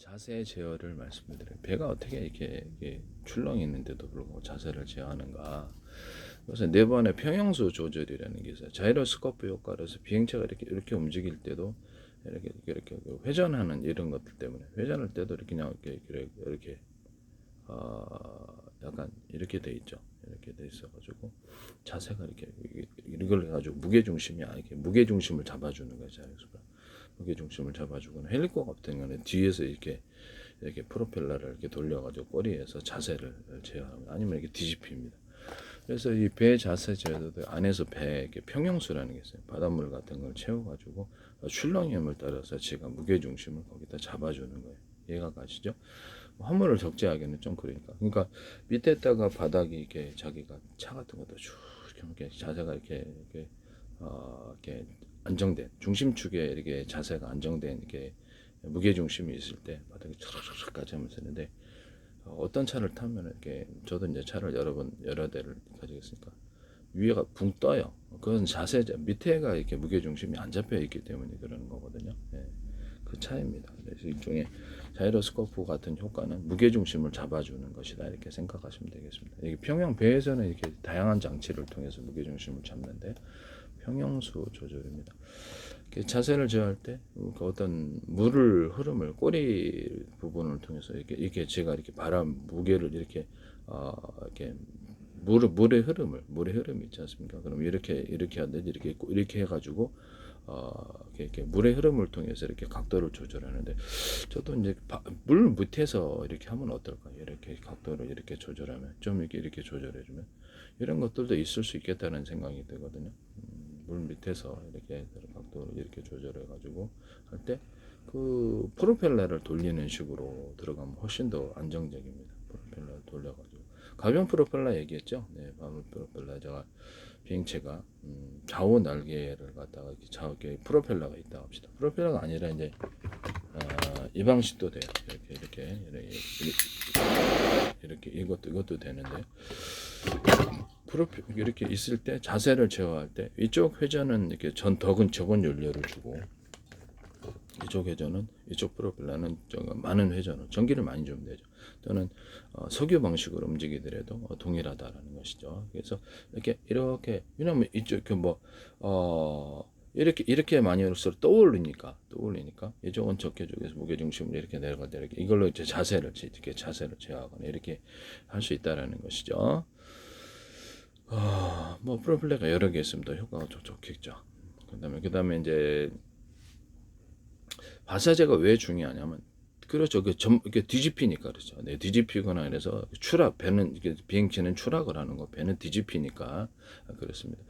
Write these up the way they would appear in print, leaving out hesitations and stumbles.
자세 제어를 말씀드려요. 배가 어떻게 이렇게 출렁이 있는데도 불구하고 자세를 제어하는가. 그래서 네 번의 평형수 조절이라는 게 있어요. 자이로스코프 효과로 해서 비행체가 이렇게 움직일 때도 이렇게 회전하는 이런 것들 때문에 회전할 때도 이렇게 그냥 이렇게 약간 이렇게 돼 있죠. 이렇게 돼 있어가지고 자세가 이걸 해가지고 이렇게 무게 중심을 잡아주는 거죠. 무게 중심을 잡아주거나 헬리코프터 같은 경우는 뒤에서 이렇게 프로펠러를 이렇게 돌려가지고 꼬리에서 자세를 제어하고 아니면 이렇게 뒤집힙니다. 그래서 이 배 자세 제어도 안에서 배 이렇게 평형수라는 게 있어요. 바닷물 같은 걸 채워가지고 출렁임을 따라서 제가 무게 중심을 거기다 잡아주는 거예요. 이해가 가시죠? 화물을 적재하기는 좀 그러니까 밑에다가 바닥이 이렇게 자기가 차 같은 것도 쭉 이렇게 자세가 이렇게 안정된 중심축에 이렇게 자세가 안정된 이렇게 무게 중심이 있을 때 바닥이 촤락촤락까지 하면서 있는데 어떤 차를 타면 이렇게 저도 이제 차를 여러 대를 가지고 있으니까 위에가 붕 떠요. 그건 자세 밑에가 이렇게 무게 중심이 안 잡혀 있기 때문에 그러는 거거든요. 예. 그 차이입니다. 그래서 일종의 자이로스코프 같은 효과는 무게 중심을 잡아주는 것이다 이렇게 생각하시면 되겠습니다. 이게 평형 배에서는 이렇게 다양한 장치를 통해서 무게 중심을 잡는데 평형수 조절입니다. 자세를 제어할 때 어떤 물을 흐름을 꼬리 부분을 통해서 이렇게 제가 이렇게 바람 무게를 이렇게 물의 흐름이 있지 않습니까? 그럼 이렇게 하는데 이렇게 해가지고 이렇게 물의 흐름을 통해서 이렇게 각도를 조절하는데 저도 이제 물 밑에서 이렇게 하면 어떨까요? 이렇게 각도를 이렇게 조절하면 좀 이렇게 조절해주면 이런 것들도 있을 수 있겠다는 생각이 들거든요. 물 밑에서 이렇게 각도를 이렇게 조절해 가지고 할 때 그 프로펠러를 돌리는 식으로 들어가면 훨씬 더 안정적입니다. 프로펠러를 돌려가지고 가변 프로펠러 얘기했죠. 네, 가변 프로펠러 제가 비행체가 좌우 날개를 갖다가 이렇게 프로펠러가 있다 합시다. 프로펠러가 아니라 이제 이 방식도 돼요. 이렇게 이것도 되는데 이렇게 있을 때 자세를 제어할 때 이쪽 회전은 이렇게 적은 연료를 주고 이쪽 회전은 이쪽 프로펠러는 많은 회전을 전기를 많이 주면 되죠. 또는 석유 방식으로 움직이더라도 동일하다라는 것이죠. 그래서 이렇게 왜냐면 이쪽 이렇게 많이 할수록 떠올리니까 이쪽은 적게 쪽에서 무게 중심을 이렇게 내려갈 때 이걸로 이제 자세를 제어하거나 이렇게 할 수 있다라는 것이죠. 뭐 프로펠러가 여러 개 있으면 더 효과가 좋겠죠. 그다음에 이제 발사제가 왜 중요하냐면 그렇죠. 이렇게 뒤집히니까 그렇죠. 네, 뒤집히거나 해서 배는 비행체는 추락을 하는 거, 배는 뒤집히니까 그렇습니다.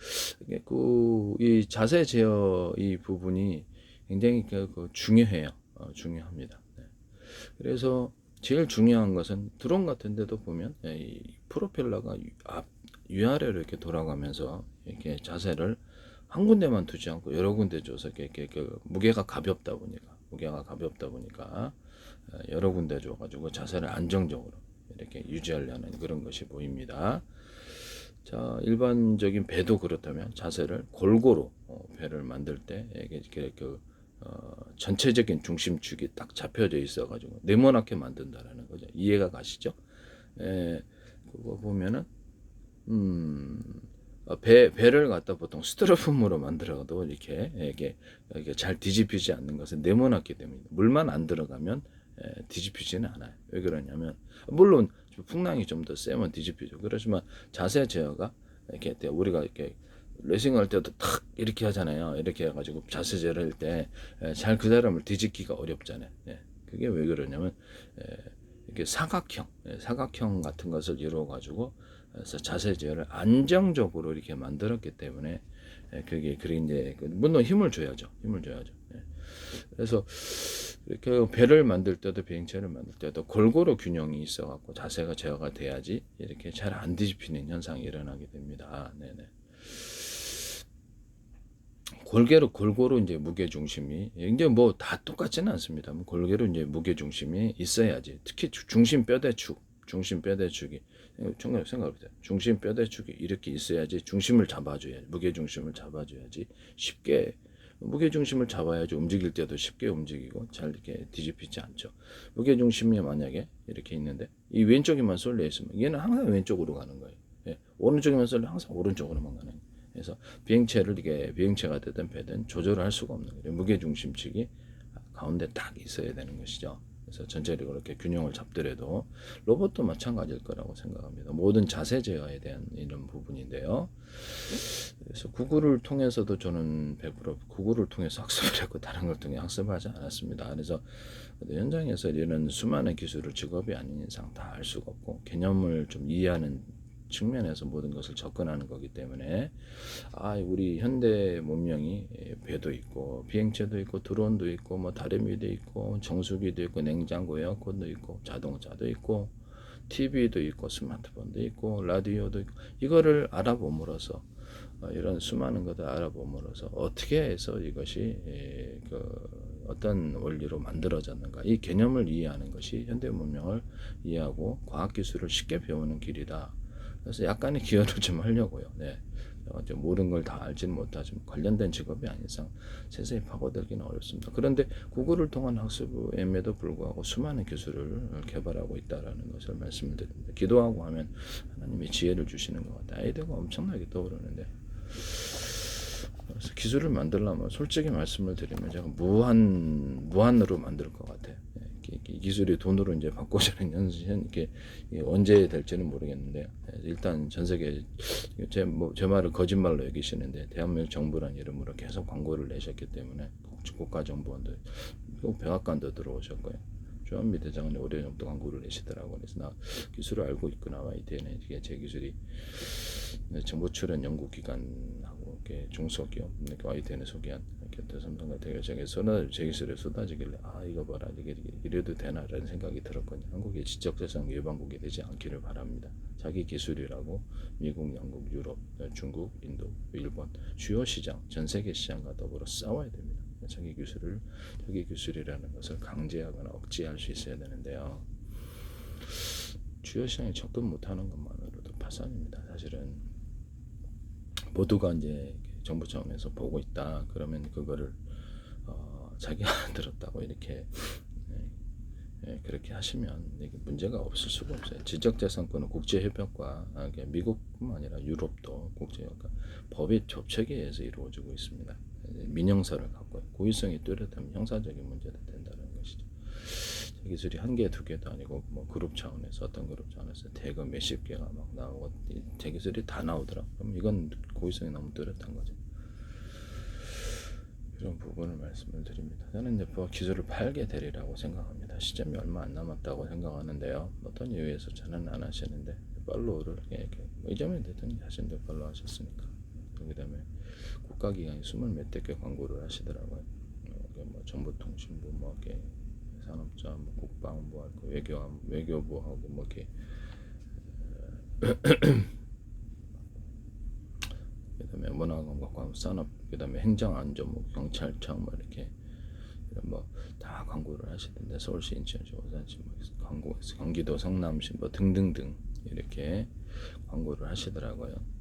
이 자세 제어 이 부분이 굉장히 중요해요. 중요합니다. 네. 그래서 제일 중요한 것은 드론 같은 데도 보면 이 프로펠러가 위아래로 이렇게 돌아가면서 이렇게 자세를 한 군데만 두지 않고 여러 군데 줘서 무게가 가볍다 보니까 여러 군데 줘가지고 자세를 안정적으로 이렇게 유지하려는 그런 것이 보입니다. 자, 일반적인 배도 그렇다면 자세를 골고루 배를 만들 때 전체적인 중심축이 딱 잡혀져 있어가지고 네모나게 만든다라는 거죠. 이해가 가시죠? 그거 보면은 배를 갖다 보통 스티로폼으로 만들어도 이렇게 잘 뒤집히지 않는 것은 네모났기 때문입니다. 물만 안 들어가면 뒤집히지는 않아요. 왜 그러냐면 물론 풍랑이 좀 더 세면 뒤집히죠. 그렇지만 자세 제어가 이렇게 우리가 이렇게 레싱할 때도 탁 이렇게 하잖아요. 이렇게 해가지고 자세 제어를 할 때 잘 그 사람을 뒤집기가 어렵잖아요. 그게 왜 그러냐면 이렇게 사각형 같은 것을 이루어 가지고 그래서 자세 제어를 안정적으로 이렇게 만들었기 때문에 그게 이제 물론 힘을 줘야죠. 그래서 이렇게 배를 만들 때도 비행체를 만들 때도 골고루 균형이 있어 갖고 자세가 제어가 돼야지 이렇게 잘 안 뒤집히는 현상이 일어나게 됩니다. 네네. 골고루 이제 무게 중심이 이제 뭐 다 똑같지는 않습니다. 골고루 이제 무게 중심이 있어야지. 특히 중심 뼈대축이 생각해보세요. 중심 뼈대축이 이렇게 있어야지 무게 중심을 잡아줘야지 쉽게 무게 중심을 잡아야지 움직일 때도 쉽게 움직이고 잘 이렇게 뒤집히지 않죠. 무게 중심이 만약에 이렇게 있는데 이 왼쪽에만 쏠려 있으면 얘는 항상 왼쪽으로 가는 거예요. 예, 오른쪽에만 쏠려 항상 오른쪽으로만 가는 거예요. 그래서 비행체를 이게 비행체가 되든 배든 조절을 할 수가 없는 거예요. 무게 중심축이 가운데 딱 있어야 되는 것이죠. 그래서 전체적으로 이렇게 균형을 잡더라도 로봇도 마찬가지일 거라고 생각합니다. 모든 자세 제어에 대한 이런 부분인데요. 그래서 구글을 통해서도 저는 100% 구글을 통해서 학습을 했고 다른 걸 통해 학습하지 않았습니다. 그래서 현장에서 이런 수많은 기술을 직업이 아닌 이상 다 알 수가 없고 개념을 좀 이해하는 측면에서 모든 것을 접근하는 거기 때문에 우리 현대 문명이 배도 있고 비행체도 있고 드론도 있고 뭐 다리미도 있고 정수기도 있고 냉장고 에어컨도 있고 자동차도 있고 TV도 있고 스마트폰도 있고 라디오도 있고 이거를 알아봄으로써 이런 수많은 것을 알아봄으로써 어떻게 해서 이것이 어떤 원리로 만들어졌는가 이 개념을 이해하는 것이 현대 문명을 이해하고 과학기술을 쉽게 배우는 길이다. 그래서 약간의 기여를 좀 하려고요. 네. 모든 걸 다 알지는 못하지만 관련된 직업이 아닌 이상 세세히 파고들기는 어렵습니다. 그런데 구글을 통한 학습임에도 불구하고 수많은 기술을 개발하고 있다는 것을 말씀을 드립니다. 기도하고 하면 하나님이 지혜를 주시는 것 같아요. 아이디어가 엄청나게 떠오르는데 그래서 기술을 만들려면 솔직히 말씀을 드리면 제가 무한으로 만들 것 같아요. 이 기술이 돈으로 이제 바꿔주는 현실 이게 언제 될지는 모르겠는데 일단 전 세계 제 말을 거짓말로 여기시는데 대한민국 정부란 이름으로 계속 광고를 내셨기 때문에 국가정보원들 백악관도 들어오셨고요. 주한미 대장은 오래 정도 광고를 내시더라고요. 그래서 나 기술을 알고 있구나. YTN에 이게 제 기술이 정보 출연 연구기관하고 중소기업 YTN에 소개한 삼성과 대결장에 제 기술에 쏟아지길래 이거 봐라 이래도 되나라는 생각이 들었거든요. 한국이 지적재산 예방국이 되지 않기를 바랍니다. 자기 기술이라고 미국, 영국, 유럽, 중국, 인도, 일본 주요 시장 전 세계 시장과 더불어 싸워야 됩니다. 자기 기술이라는 것을 강제하거나 억제할 수 있어야 되는데요. 주요 시장에 접근 못하는 것만으로도 파산입니다. 사실은 모두가 이제 정부 차원에서 보고 있다. 그러면 그거를 자기가 들었다고 이렇게 그렇게 하시면 이게 문제가 없을 수가 없어요. 지적재산권은 국제협약과 미국뿐만 아니라 유럽도 국제협약 법의 접촉에 의해서 이루어지고 있습니다. 민형사를 갖고 고의성이 뚜렷하면 형사적인 문제도 된다는 것이죠. 제 기술이 한 개, 두 개도 아니고 뭐 그룹 차원에서 어떤 그룹 차원에서 대거 몇십 개가 막 나오고 제 기술이 다 나오더라. 그럼 이건 고의성이 너무 뚜렷한 거죠. 이런 부분을 말씀을 드립니다. 저는 이제 기술을 팔게 되리라고 생각합니다. 시점이 얼마 안 남았다고 생각하는데요. 어떤 이유에서 저는 안 하시는데 팔로우를 이렇게 이재명 대통령 자신도 팔로우 하셨으니까 그다음에 국가기관이 20몇 개 광고를 하시더라고요. 뭐 정보통신부 뭐 이렇게 산업자 뭐 국방부 하고 외교부하고 뭐 이렇게 그다음에 문화관광 산업 그다음에 행정안전부 경찰청 뭐 이렇게 뭐 다 광고를 하시던데 서울시 인천시 오산시 뭐 광고에서 경기도 성남시 뭐 등등등 이렇게 광고를 하시더라고요.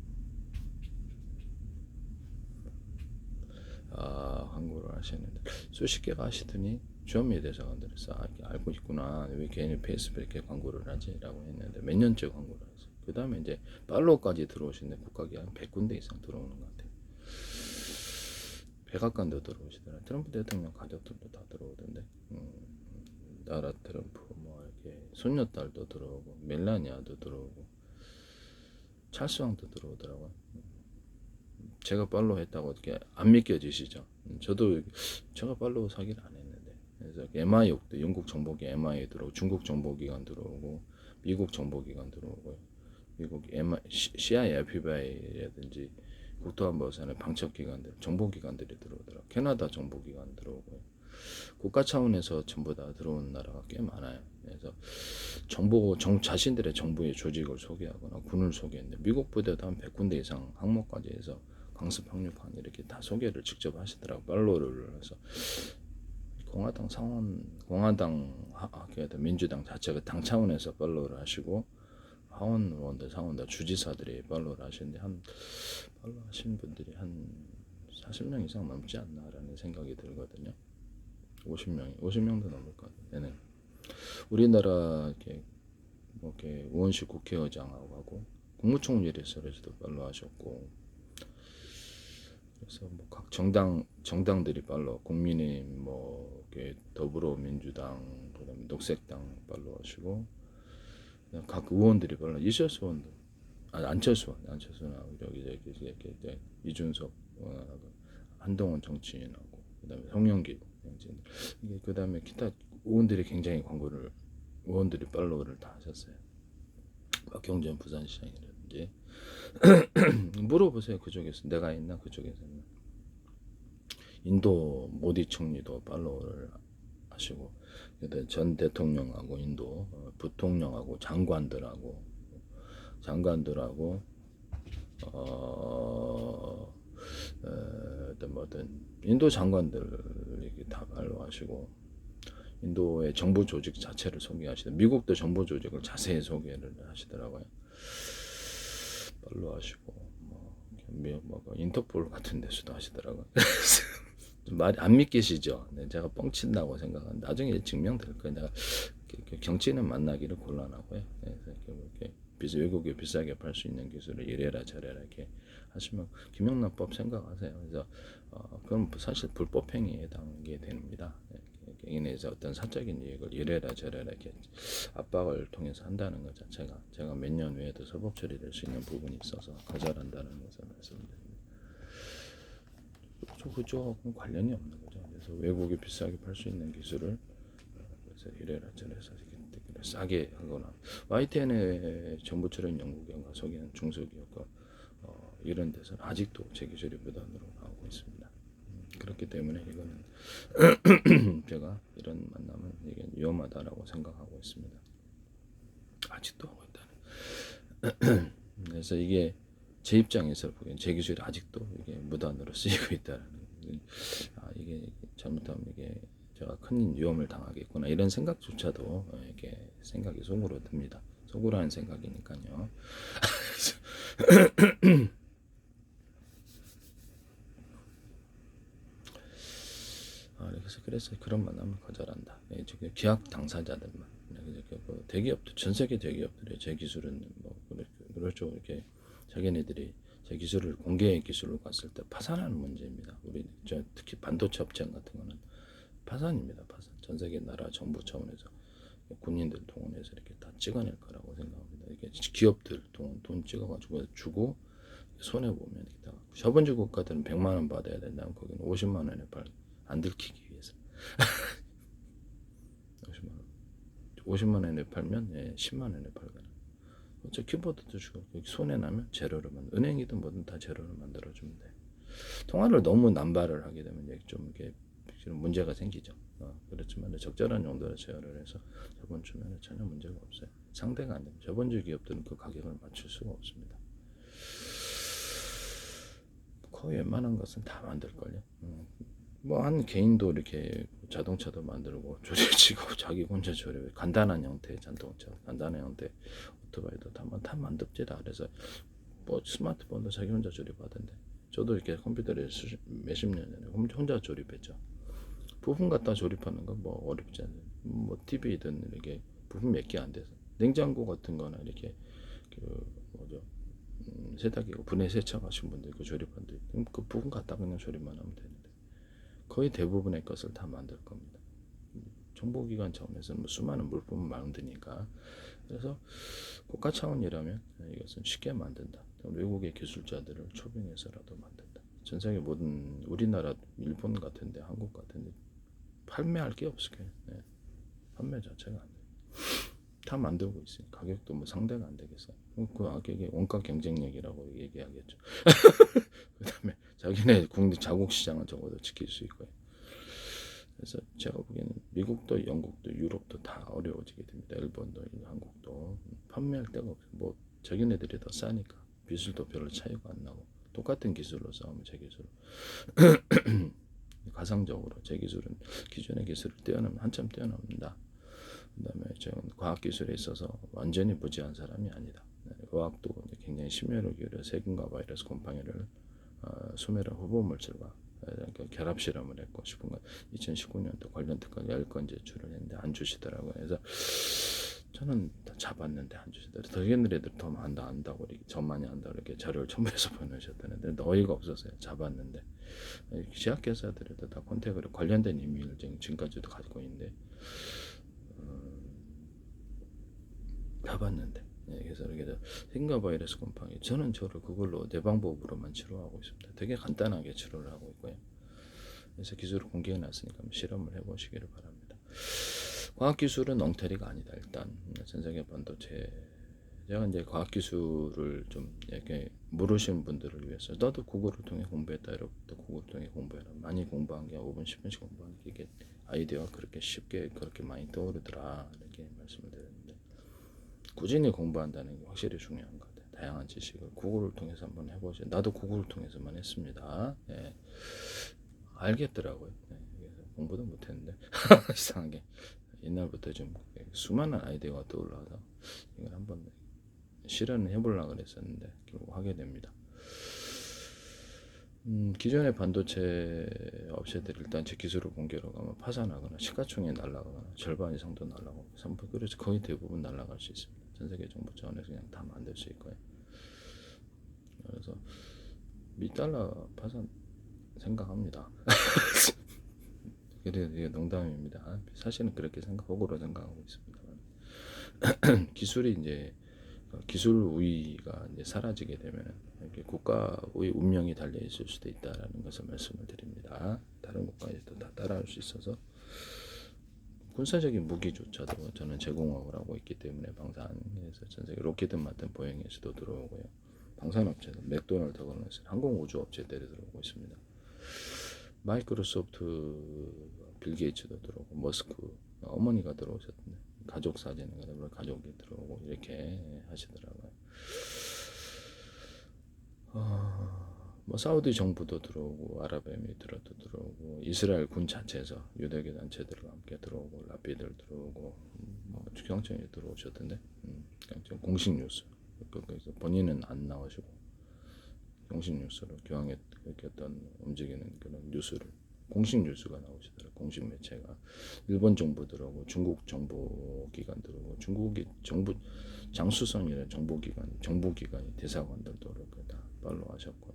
광고를 하시는데 수십 개가 하시더니 주한미 대사관들에서 알고 있구나 왜 괜히 페이스북에 이렇게 광고를 하지라고 했는데 몇 년째 광고를 했어요. 그 다음에 이제 팔로우까지 들어오시는데 국가기관 100군데 이상 들어오는 것 같아요. 백악관도 들어오시더라고요. 트럼프 대통령 가족들도 다 들어오던데 나라 트럼프 뭐 이렇게 손녀딸도 들어오고 멜라니아도 들어오고 찰스 왕도 들어오더라고요. 제가 팔로우 했다고 어떻게 안 믿겨지시죠? 저도 제가 팔로우 사기를 안 했는데 그래서 MI도 영국 정보기 MI 들어오고 중국 정보기관 들어오고 미국 정보기관 들어오고 미국 CIA, FBI라든지 국토안보산의 방첩기관들, 정보기관들이 들어오더라고요. 캐나다 정보기관 들어오고요. 국가 차원에서 전부 다 들어오는 나라가 꽤 많아요. 그래서 자신들의 정부의 조직을 소개하거나 군을 소개했는데 미국 부대도 한 100군데 이상 항목까지 해서 강습 확률판 이렇게 다 소개를 직접 하시더라고요. 팔로우를 해서 민주당 자체가 당 차원에서 팔로우를 하시고 하원의원들, 상원들, 주지사들이 팔로우를 하시는데 팔로우 하시는 분들이 한 40명 이상 넘지 않나라는 생각이 들거든요. 50명도 넘을 것 같아요. 얘는 우리나라 이렇게 뭐 이렇게 우원식 국회의장하고 하고 국무총리에서도 팔로우 하셨고, 그래서 뭐 각 정당들이 팔로우, 국민의힘, 뭐 이렇게 더불어민주당, 그다음에 녹색당 팔로우 하시고, 각 의원들이 팔로우, 이철수 의원도, 안철수하고 저기 이준석 의원하고 한동훈 정치인하고 그다음에 송영길 정치인, 이게 그다음에 기타 의원들이 굉장히 의원들이 팔로우를 다 하셨어요. 박형준 부산시장이라든지 물어보세요. 그쪽에서 내가 있나, 그쪽에서는. 인도 모디 총리도 팔로우를 하시고, 전 대통령하고 인도 부통령하고 장관들하고 뭐든 인도 장관들 이렇게 다 팔로우하시고, 인도의 정부 조직 자체를 소개하시더, 미국도 정부 조직을 자세히 소개를 하시더라고요. 팔로우하시고, 뭐 인터폴 같은 데서도 하시더라고요. 말이 안 믿기시죠? 네, 제가 뻥친다고 생각하는데 나중에 증명될 거예요. 내가 경치는 만나기를 곤란하고요. 그래서 외국에 비싸게 팔 수 있는 기술을 이래라 저래라 이렇게 하시면 김영란법 생각하세요. 그래서 그럼 사실 불법행위에 해당하게 됩니다. 개인에서 어떤 사적인 이익을 이래라 저래라 이렇게 압박을 통해서 한다는 것 자체가, 제가 몇 년 후에도 서법 처리될 수 있는 부분이 있어서 거절한다는 것을 말씀드립니다. 그쪽하고는 관련이 없는 거죠. 그래서 외국에 비싸게 팔 수 있는 기술을 그래서 이래라 저래서 싸게 하거나, YTN의 정보처럼 연구기관과 소개한 중소기업과 이런 데서는 아직도 제 기술이 무단으로 나오고 있습니다. 그렇기 때문에 이거는 제가 이런 만남은 이게 위험하다라고 생각하고 있습니다. 아직도 하고 있다는. 그래서 이게 제 입장에서 보기엔 제 기술이 아직도 이게 무단으로 쓰이고 있다는, 이게 잘못하면 이게 제가 큰 위험을 당하겠구나, 이런 생각조차도 이렇게 생각이 속으로 듭니다. 속으로 하는 생각이니까요. 그래서 그런 만남을 거절한다. 계약 당사자들만, 대기업들, 전 세계 대기업들이 제 기술은 뭐 그렇죠. 이렇게 자기네들이 제 기술을 공개 기술로 갔을 때 파산하는 문제입니다. 특히 반도체 업체 같은 거는 파산입니다. 파산. 전 세계 나라 정부 차원에서 군인들 동원해서 이렇게 다 찍어낼 거라고 생각합니다. 이게 기업들 돈 찍어가지고 주고 손해 보면 자본주의 국가들은 100만 원 받아야 된다면 거기는 50만 원에 안 들키기 위해서 50만 원에 팔면 10만 원에 팔거나, 저 키보드도 주고 여기 손해 나면 제로로 은행이든 뭐든 다 제로로 만들어 주면 돼. 통화를 너무 남발을 하게 되면 좀 이렇게 문제가 생기죠. 그렇지만 적절한 용도로 제어를 해서 저번 주면은 전혀 문제가 없어요. 상대가 안 됩니다. 저번주 기업들은 그 가격을 맞출 수가 없습니다. 거의 웬만한 것은 다 만들걸요. 뭐 한 개인도 이렇게 자동차도 만들고 조립치고 자기 혼자 조립, 간단한 형태의 자동차, 간단한 형태 오토바이도 다 만듭니다. 그래서 뭐 스마트폰도 자기 혼자 조립하던데, 저도 이렇게 컴퓨터를 몇십 년 전에 혼자 조립했죠. 부품 갖다 조립하는 건 뭐 어렵지 않아요. 뭐 TV든 이렇게 부품 몇 개 안 돼서, 냉장고 같은 거나 이렇게 세탁기고 분해 세척하신 분들 그 조립한데 그 부분 갖다 그냥 조립만 하면 되는데, 거의 대부분의 것을 다 만들 겁니다. 정보기관 차원에서는 뭐 수많은 물품을 만드니까. 그래서 국가 차원이라면 이것은 쉽게 만든다. 외국의 기술자들을 초빙해서라도 만든다. 전 세계 모든, 우리나라, 일본 같은데, 한국 같은데 판매할 게 없을 거예요. 판매 자체가 안 돼요. 다 만들고 있어요. 가격도 뭐 상대가 안 되겠어요. 그 가격이 원가 경쟁력이라고 얘기하겠죠. 그 다음에 자기네 국내 자국 시장은 적어도 지킬 수 있고요. 그래서 제가 보기에는 미국도 영국도 유럽도 다 어려워지게 됩니다. 일본도 한국도 판매할 데가 없어요. 뭐 자기네들이 더 싸니까 기술도 별로 차이가 안 나고, 똑같은 기술로 싸우면 제 기술 가상적으로 제 기술은 기존의 기술을 한참 뛰어넘는다. 그다음에 저는 과학기술에 있어서 완전히 무지한 사람이 아니다. 의학도 굉장히 심혈을 기울여 세균과 바이러스 곰팡이를 수메라 후보 물질과 결합 실험을 했고 싶은 건 2019년도 관련 특허 10건 제출을 했는데 안 주시더라고요. 그래서 저는 다 잡았는데 안 주시더라고요. 더 얘네들 더 안다고 이렇게 저 많이 안다고 이렇게 자료를 첨부해서 보내셨다는데 어이가 없었어요. 잡았는데 제약회사들에도 다 컨택으로 관련된 이메일을 지금까지도 가지고 있는데 잡았는데 그래서 이렇게 생가 바이러스 곰팡이 저는 그걸로 내 방법으로만 치료하고 있습니다. 되게 간단하게 치료를 하고 있고요. 그래서 기술을 공개해 놨으니까 실험을 해보시기를 바랍니다. 과학기술은 엉터리가 아니다. 일단 전 세계 반도체 제가 이제 과학기술을 좀 이렇게 모르시는 분들을 위해서 너도 구글을 통해 공부했다. 여러분도 구글을 통해 공부해라. 많이 공부한 게 5분 10분씩 공부한 게 이게 아이디어가 그렇게 쉽게 그렇게 많이 떠오르더라 이렇게 말씀을 드렸는데 꾸준히 공부한다는 게 확실히 중요한 것 같아요. 다양한 지식을 구글을 통해서 한번 해보세요. 나도 구글을 통해서만 했습니다. 예. 알겠더라고요. 예. 그래서 공부도 못했는데 이상하게 옛날부터 좀 수많은 아이디어가 떠올라서 이걸 한번 실현을 해보려고 그랬었는데 결국 하게 됩니다. 기존의 반도체 업체들이 일단 제 기술을 공개로 가면 파산하거나 시가총액이 날아가거나 절반 이상도 날아가고 그래서 거의 대부분 날아갈 수 있습니다. 전 세계 정부 차원에서 그냥 다 만들 수 있고요. 그래서 $1 파산 생각합니다. 그래 이게 농담입니다. 사실은 그렇게 호구로 생각하고 있습니다. 기술이 이제 기술 우위가 이제 사라지게 되면 이렇게 국가의 운명이 달려 있을 수도 있다라는 것을 말씀을 드립니다. 다른 국가에도 다 따라올 수 있어서 군사적인 무기조차도 저는 제공을 하고 있기 때문에 방산에서 전 세계 로키드 마틴 보잉에서도 들어오고요. 방산업체들 맥도날드 항공우주업체들이 들어오고 있습니다. 마이크로소프트 빌 게이츠도 들어오고 머스크 어머니가 들어오셨는데 가족 사진에 가족이 들어오고 이렇게 하시더라고요. 뭐 사우디 정부도 들어오고 아랍에미리트도 들어오고 이스라엘 군 자체에서 유대교 단체들과 함께 들어오고 라피들 들어오고 뭐 경청이 들어오셨던데 경청 공식 뉴스 그래서 본인은 안 나오시고 공식 뉴스로 교황의 어떤 움직이는 그런 뉴스를 공식 뉴스가 나오시더라고요. 공식 매체가 일본 정부 들어오고 중국 정보 기관 들어오고 중국이 정부 장수성이라는 정보기관이 대사관들도 이렇게 다 팔로우하셨고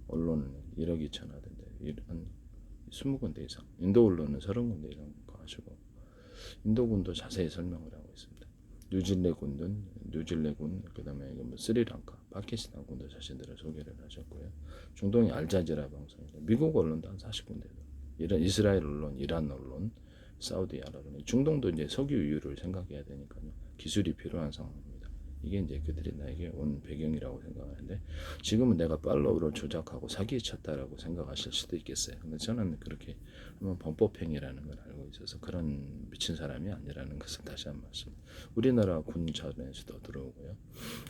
언론은 1억 2천 하던데 한 20군데 이상 인도 언론은 30군데 이상 하시고 인도군도 자세히 설명을 하고 있습니다. 뉴질레군 그다음에 뭐 스리랑카 파키스탄 군도 자신들의 소개를 하셨고요. 중동의 알자지라 방송이나 미국 언론도 한 40군데 이런 이스라엘 언론, 이란 언론, 사우디 아라비아, 중동도 이제 석유 유유를 생각해야 되니까요. 기술이 필요한 상황입니다. 이게 이제 그들이 나에게 온 배경이라고 생각하는데 지금은 내가 팔로우를 조작하고 사기에 쳤다라고 생각하실 수도 있겠어요. 근데 저는 그렇게 한번 범법행위라는 걸 알고 있어서 그런 미친 사람이 아니라는 것을 다시 한번 말씀. 우리나라 군 차원에서도 들어오고요.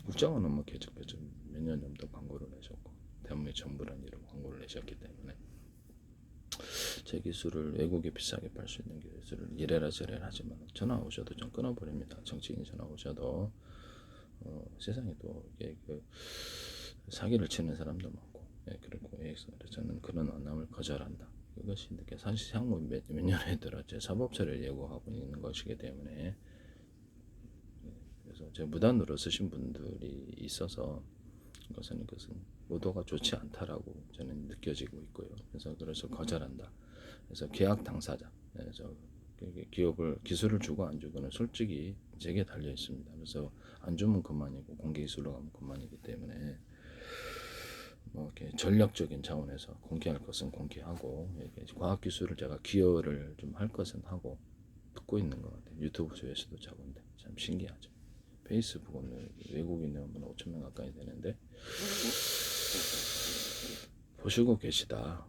국정원은 뭐 계속해서 몇 년 정도 광고를 내셨고 대한민국 정부란 이름 광고를 내셨기 때문에 제 기술을 외국에 비싸게 팔 수 있는 기술을 이래라 저래라 하지만 전화 오셔도 좀 끊어버립니다. 정치인 전화 오셔도 세상에 또 사기를 치는 사람도 많고 그리고 그래서 저는 그런 원함을 거절한다. 그것이 이렇게 사실 향후 몇 년에 들어 제 사법처를 예고하고 있는 것이기 때문에 그래서 제 무단으로 쓰신 분들이 있어서 그것은 의도가 좋지 않다라고 저는 느껴지고 있고요. 그래서 거절한다. 그래서 계약 당사자, 그래서 기업을 기술을 주고 안 주고는 솔직히 제게 달려 있습니다. 그래서 안 주면 그만이고 공개 기술로 가면 그만이기 때문에 뭐 이렇게 전략적인 차원에서 공개할 것은 공개하고 과학 기술을 제가 기여를 좀 할 것은 하고 듣고 있는 것 같아요. 유튜브 조회수도 작은데 참 신기하죠. 페이스북은 외국인은 5,000명 가까이 되는데 보시고 계시다.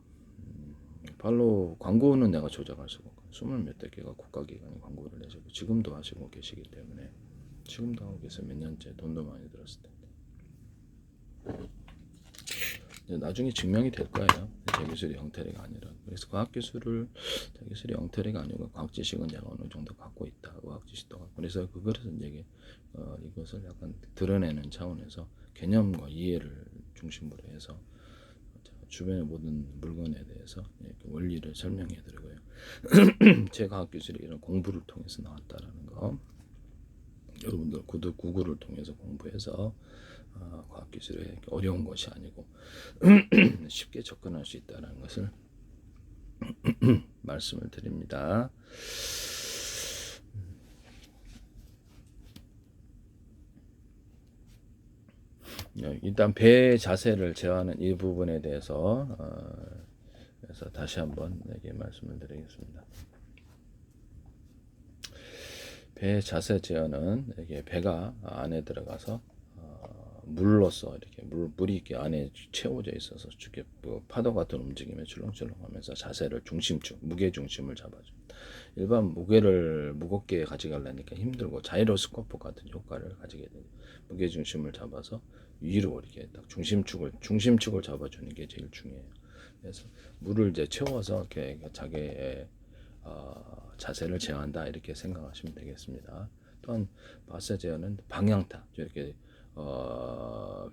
팔로우 광고는 내가 조작할 수가 없고 20몇 개가 국가기관이 광고를 내시고 지금도 하시고 계시기 때문에 지금도 하고 계세요. 몇 년째 돈도 많이 들었을 텐데 나중에 증명이 될 거예요. 제 기술이 엉터리가 아니라. 그래서 제 기술이 엉터리가 아니고 과학 지식은 내가 어느 정도 갖고 있다. 과학 지식도 갖고. 그래서 그것을 이제 이것을 약간 드러내는 차원에서 개념과 이해를 중심으로 해서 주변의 모든 물건에 대해서 원리를 설명해 드리고요. 제 과학 기술이 이런 공부를 통해서 나왔다라는 거, 여러분들 구글을 통해서 공부해서 과학 기술이 어려운 것이 아니고 쉽게 접근할 수 있다는 것을 말씀을 드립니다. 일단 배 자세를 제어하는 이 부분에 대해서 그래서 다시 한번 말씀을 드리겠습니다. 배 자세 제어는 이게 배가 안에 들어가서 물로서 이렇게 물이 이렇게 안에 채워져 있어서 이렇게 파도 같은 움직임에 출렁출렁하면서 자세를 중심축, 무게 중심을 잡아줍니다. 일반 무게를 무겁게 가져가려니까 힘들고 자이로스코프 같은 효과를 가지게 되죠. 무게 중심을 잡아서 위로 이렇게 딱 중심축을 잡아주는 게 제일 중요해요. 그래서 물을 이제 채워서 이렇게 자기의 자세를 제어한다 이렇게 생각하시면 되겠습니다. 또한 바세 제어는 방향타, 이렇게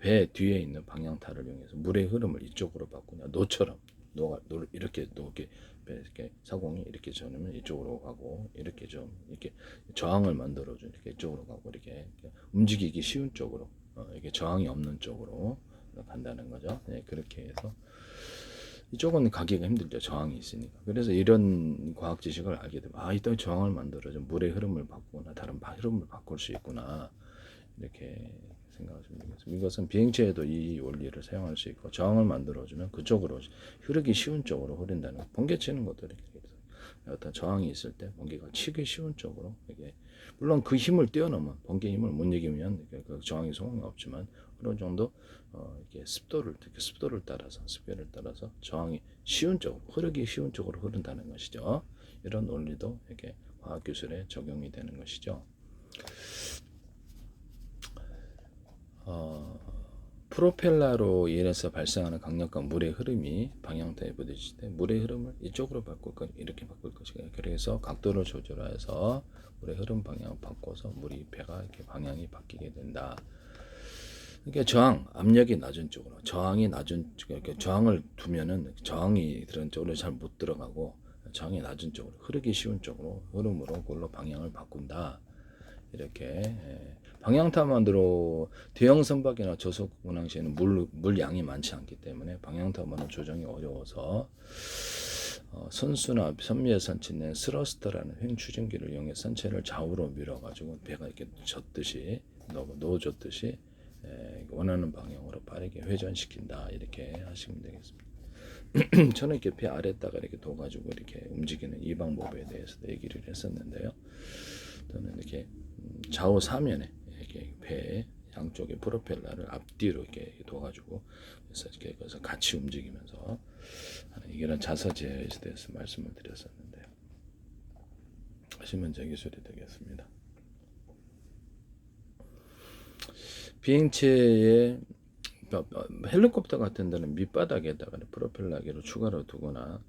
배 뒤에 있는 방향타를 이용해서 물의 흐름을 이쪽으로 바꾸냐, 노처럼 이렇게 사공이 이렇게 저으면 이쪽으로 가고 이렇게 좀 이렇게 저항을 만들어줘 이렇게 이쪽으로 가고 이렇게 움직이기 쉬운 쪽으로 이게 저항이 없는 쪽으로 간다는 거죠. 네, 그렇게 해서 이쪽은 가기가 힘들죠. 저항이 있으니까. 그래서 이런 과학 지식을 알게 되면 이따 저항을 만들어서 물의 흐름을 바꾸거나 다른 흐름을 바꿀 수 있구나 이렇게 생각하시면 되겠습니다. 이것은 비행체에도 이 원리를 사용할 수 있고 저항을 만들어주면 그쪽으로 흐르기 쉬운 쪽으로 흐른다는 번개 치는 것도 이렇게 어떤 저항이 있을 때 번개가 치기 쉬운 쪽으로 이게 물론 그 힘을 뛰어넘은 번개 힘을 못 이기면 그 저항이 소용이 없지만 어느 정도 이게 습도를 따라서 저항이 쉬운 쪽으로 흐르기 쉬운 쪽으로 흐른다는 것이죠. 이런 원리도 이렇게 과학 기술에 적용이 되는 것이죠. 프로펠러로 인해서 발생하는 강력한 물의 흐름이 방향타에 부딪힐 때 물의 흐름을 이쪽으로 바꿀 것, 이렇게 바꿀 것이고요. 그래서 각도를 조절해서 물의 흐름 방향을 바꿔서 배가 이렇게 방향이 바뀌게 된다. 그러니까 저항, 압력이 낮은 쪽으로, 저항을 두면은 저항이 들은 쪽으로 잘 못 들어가고 저항이 낮은 쪽으로, 흐르기 쉬운 쪽으로 흐름으로 그걸로 방향을 바꾼다. 이렇게 방향타만으로 대형 선박이나 저속 운항시에는 물 양이 많지 않기 때문에 방향타만은 조정이 어려워서 선수나 선미의 선체는 스러스터라는 횡 추진기를 이용해 선체를 좌우로 밀어가지고 배가 이렇게 젓듯이 넣어줬듯이 원하는 방향으로 빠르게 회전시킨다 이렇게 하시면 되겠습니다. 저는 이렇게 배 아래다가 이렇게 둬가지고 이렇게 움직이는 이 방법에 대해서도 얘기를 했었는데요. 저는 이렇게 좌우 사면에 이렇게 배 양쪽에 프로펠러를 앞뒤로 이렇게 둬가지고 그래서 같이 움직이면서 이런 자세 제어에 대해서 말씀을 드렸었는데요. 하시면 제 기술이 되겠습니다. 비행체의 헬리콥터 같은 데는 밑바닥에다가 프로펠러기로 추가로 두거나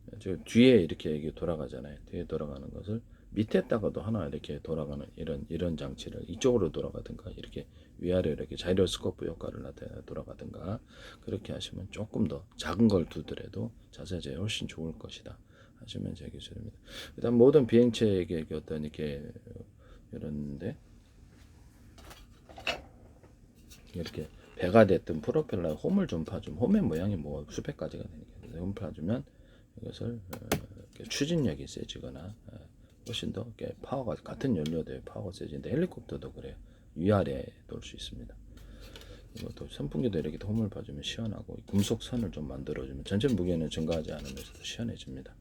뒤에 이렇게 돌아가잖아요. 뒤에 돌아가는 것을 밑에다가도 하나 이렇게 돌아가는 이런 장치를 이쪽으로 돌아가든가 이렇게 위아래 이렇게 자이로스코프 효과를 나타내 돌아가든가 그렇게 하시면 조금 더 작은 걸 두더라도 자세 제어 훨씬 좋을 것이다 하시면 제 기술입니다. 일단 모든 비행체에게 어떤 이렇게 이런데 이렇게 배가 됐든 프로펠러 홈을 좀 파주면 홈의 모양이 뭐 수백 가지가 되니까 홈 파주면 이것을 추진력이 세지거나 훨씬 더 파워가 같은 연료대의 파워가 세지는데 헬리콥터도 그래요. 위아래에 돌 수 있습니다. 이것도 선풍기도 이렇게 홈을 파주면 시원하고 금속선을 좀 만들어주면 전체 무게는 증가하지 않으면서도 시원해집니다.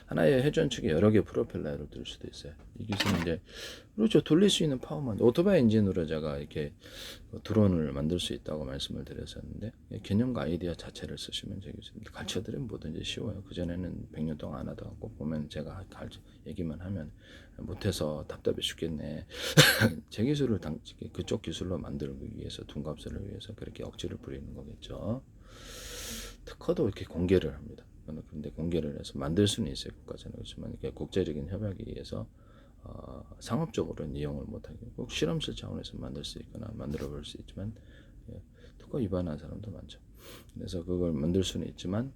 하나의 회전축에 여러 개 프로펠러를 둘 수도 있어요. 이 기술은 이제 그렇죠. 돌릴 수 있는 파워만 오토바이 엔진으로 제가 이렇게 드론을 만들 수 있다고 말씀을 드렸었는데 개념과 아이디어 자체를 쓰시면 되겠습니다. 가르쳐드리면 뭐든지 쉬워요. 그전에는 100년 동안 안 하다가 꼭 보면 제가 얘기만 하면 못해서 답답해 죽겠네. 제 기술을 그쪽 기술로 만들기 위해서 둔갑술을 위해서 그렇게 억지를 부리는 거겠죠. 특허도 이렇게 공개를 합니다. 근데 공개를 해서 만들 수는 있어요. 국가적으로. 그렇지만 이게 국제적인 협약에 의해서 상업적으로는 이용을 못하게 꼭 실험실 차원에서 만들 수 있거나 만들어 볼 수 있지만 특허 위반한 사람도 많죠. 그래서 그걸 만들 수는 있지만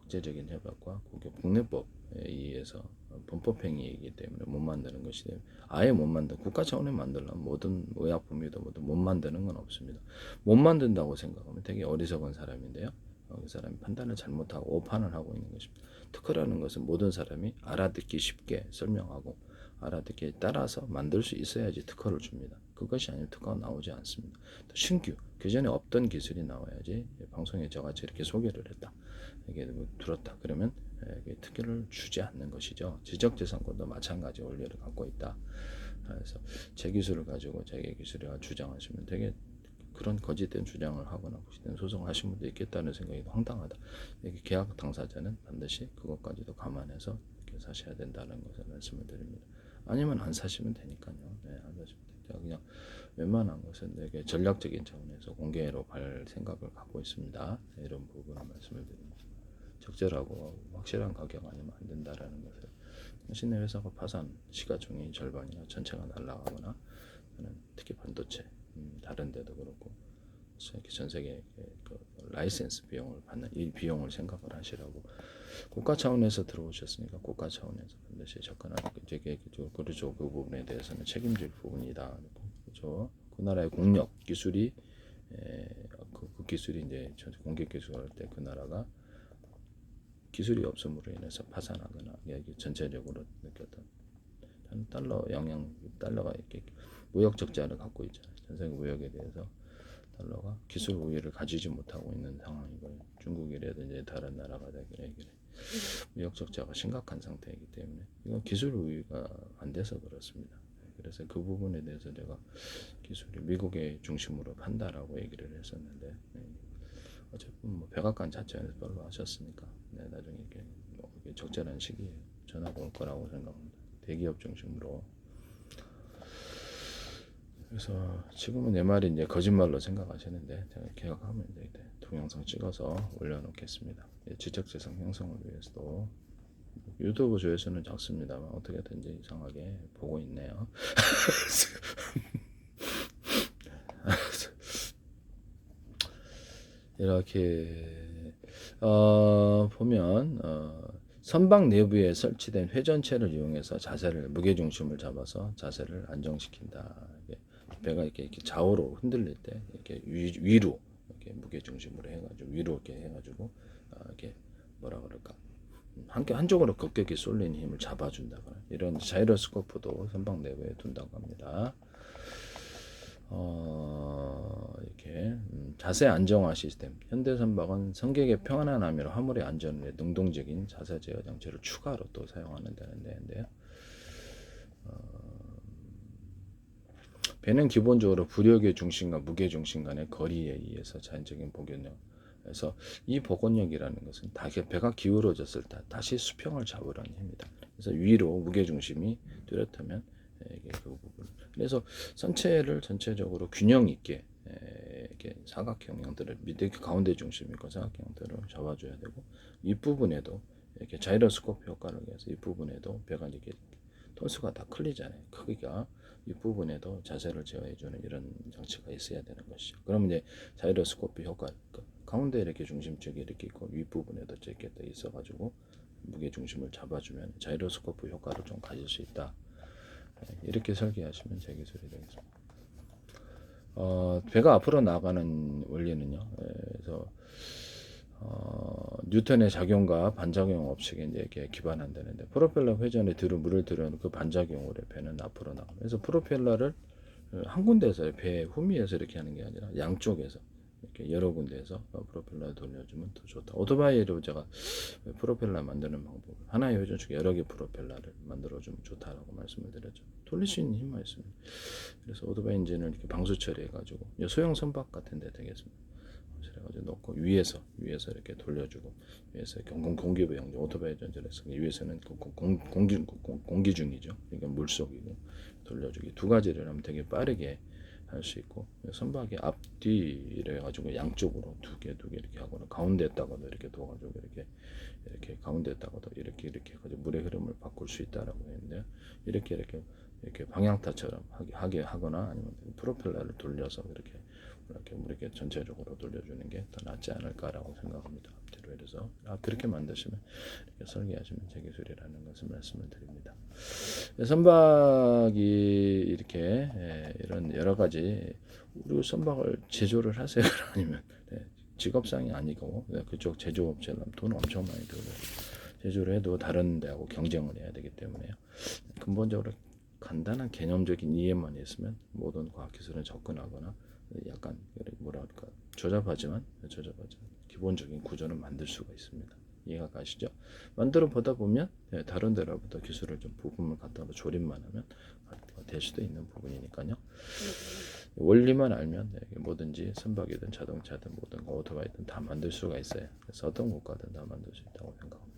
국제적인 협약과 국내법에 의해서 범법행위이기 때문에 못 만드는 것이 되면 아예 못 만든 국가 차원에 만들려면 모든 의약품이도 모두 못 만드는 건 없습니다. 못 만든다고 생각하면 되게 어리석은 사람인데요. 그 사람이 판단을 잘못하고 오판을 하고 있는 것입니다. 특허라는 것은 모든 사람이 알아듣기 쉽게 설명하고 알아듣기에 따라서 만들 수 있어야지 특허를 줍니다. 그것이 아니면 특허가 나오지 않습니다. 또 신규 그전에 없던 기술이 나와야지 방송에 저같이 이렇게 소개를 했다. 이게 들었다. 그러면 특허를 주지 않는 것이죠. 지적재산권도 마찬가지 원리를 갖고 있다. 그래서 제 기술을 가지고 자기 기술이라 주장하시면 되게 그런 거짓된 주장을 하거나 거짓된 소송하신 분도 있겠다는 생각이 황당하다. 이게 계약 당사자는 반드시 그것까지도 감안해서 이렇게 사셔야 된다는 것을 말씀을 드립니다. 아니면 안 사시면 되니까요. 네, 안 사시면 돼요. 그냥 웬만한 것은 되게 전략적인 차원에서 공개로 갈 생각을 갖고 있습니다. 네, 이런 부분을 말씀을 드립니다. 적절하고 확실한 가격 아니면 안 된다라는 것을 당신의 회사가 파산 시가총액 절반이나 전체가 날아가거나 특히 반도체 다른 데도 그렇고 전 세계 그 라이센스 비용을 받는 이 비용을 생각을 하시라고 국가 차원에서 들어오셨으니까 국가 차원에서 반드시 접근하고 되게 그렇죠. 그 부분에 대해서는 책임질 부분이다. 그렇죠. 그 나라의 공력 기술이 그 기술이 이제 공격 기술을 할 때 그 나라가 기술이 없음으로 인해서 파산하거나 전체적으로 느꼈던 달러 영향 달러가 이렇게 무역 적자를 갖고 있잖아요. 전 세계 무역에 대해서 달러가 기술 우위를 가지지 못하고 있는 상황이고요. 중국이라든지 다른 나라가 되기래 무역 적자가 심각한 상태이기 때문에 이건 기술 우위가 안 돼서 그렇습니다. 그래서 그 부분에 대해서 제가 기술이 미국의 중심으로 판다라고 얘기를 했었는데 어쨌든 뭐 백악관 자체에서 별로 하셨으니까 나중에 이렇게 적절한 시기에 전화가 올 거라고 생각합니다. 대기업 중심으로. 그래서 지금은 내 말이 이제 거짓말로 생각하시는데 제가 계약하면 이제 동영상 찍어서 올려놓겠습니다. 지적재산 형성을 위해서도 유튜브 조회수는 작습니다만 어떻게든지 이상하게 보고 있네요. 이렇게 보면 선박 내부에 설치된 회전체를 이용해서 자세를 무게중심을 잡아서 자세를 안정시킨다. 배가 이렇게 좌우로 흔들릴 때 이렇게 위로 이렇게 무게중심으로 해가지고 위로 이렇게 해가지고 이렇게 뭐라 그럴까 한쪽으로 급격히 쏠리는 힘을 잡아준다거나 이런 자이로스코프도 선박 내부에 둔다고 합니다. 이렇게 자세 안정화 시스템. 현대 선박은 승객의 평안함이라 화물의 안전을 위해 능동적인 자세 제어 장치를 추가로 또 사용하는 데인데요. 배는 기본적으로 부력의 중심과 무게 중심 간의 거리에 의해서 자연적인 복원력. 그래서 이 복원력이라는 것은 배가 기울어졌을 때 다시 수평을 잡으라는 힘입니다. 그래서 위로 무게 중심이 뚜렷하면 이게 그 부분. 그래서 선체를 전체적으로 균형 있게 이렇게 사각형 형태를 밑에 가운데 중심 있고 사각형 형태로 잡아줘야 되고 윗부분에도 이렇게 자이로스코프 효과를 위해서 윗부분에도 배가 이렇게 톤수가 다 클리잖아요. 크기가 윗부분에도 자세를 제어해주는 이런 장치가 있어야 되는 것이죠. 그러면 이제 자이로스코프 효과 가운데 이렇게 중심축이 이렇게 있고 윗부분에도 이렇게 또 있어가지고 무게 중심을 잡아주면 자이로스코프 효과를 좀 가질 수 있다. 이렇게 설계하시면 제 기술이 되겠습니다. 배가 앞으로 나가는 원리는요. 그래서 뉴턴의 작용과 반작용 법칙에 이제 이렇게 기반한다는데 프로펠러 회전에 물을 들여놓은 그 반작용으로 배는 앞으로 나가. 그래서 프로펠러를 한 군데에서 배 후미에서 이렇게 하는 게 아니라 양쪽에서 이렇게 여러 군데에서 프로펠러 돌려주면 더 좋다. 오토바이로 제가 프로펠러 만드는 방법 하나의 회전축에 여러 개 프로펠러를 만들어주면 좋다라고 말씀을 드렸죠. 돌릴 수 있는 힘만 있습니다. 그래서 오토바이 인진을 이렇게 방수 처리해가지고 소형 선박 같은데 되겠습니다. 그래가지고 넣고 위에서 이렇게 돌려주고 위에서 공기부 형제 오토바이 전절에서 위에서는 공기 중이죠. 그러니까 물속이고 돌려주기 두 가지를 하면 되게 빠르게 할 수 있고 선박의 앞뒤 이래 가지고 양쪽으로 두 개 이렇게 하거나 가운데에다가도 이렇게 둬가지고 이렇게 가운데에다가도 이렇게 해가지고 물의 흐름을 바꿀 수 있다라고 했는데 이렇게 방향타처럼 하게 하거나 아니면 프로펠러를 돌려서 이렇게 이렇게 우리에게 전체적으로 돌려주는 게 더 낫지 않을까라고 생각합니다. 앞뒤로 해서 그렇게 만드시면 이렇게 설계하시면 제 기술이라는 것을 말씀을 드립니다. 선박이 이렇게 이런 여러 가지 우리 선박을 제조를 하세요. 아니면 직업상이 아니고 그쪽 제조업체는 돈 엄청 많이 들고 제조를 해도 다른 데하고 경쟁을 해야 되기 때문에요. 근본적으로 간단한 개념적인 이해만 있으면 모든 과학기술은 접근하거나 약간 뭐랄까 조잡하지만 기본적인 구조는 만들 수가 있습니다. 이해가 가시죠? 만들어 보다 보면 다른 데로부터 기술을 좀 부품을 갖다 조립만 하면 될 수도 있는 부분이니까요. 원리만 알면 뭐든지 선박이든 자동차든 뭐든 오토바이든 다 만들 수가 있어요. 그래서 어떤 것과든 다 만들 수 있다고 생각합니다.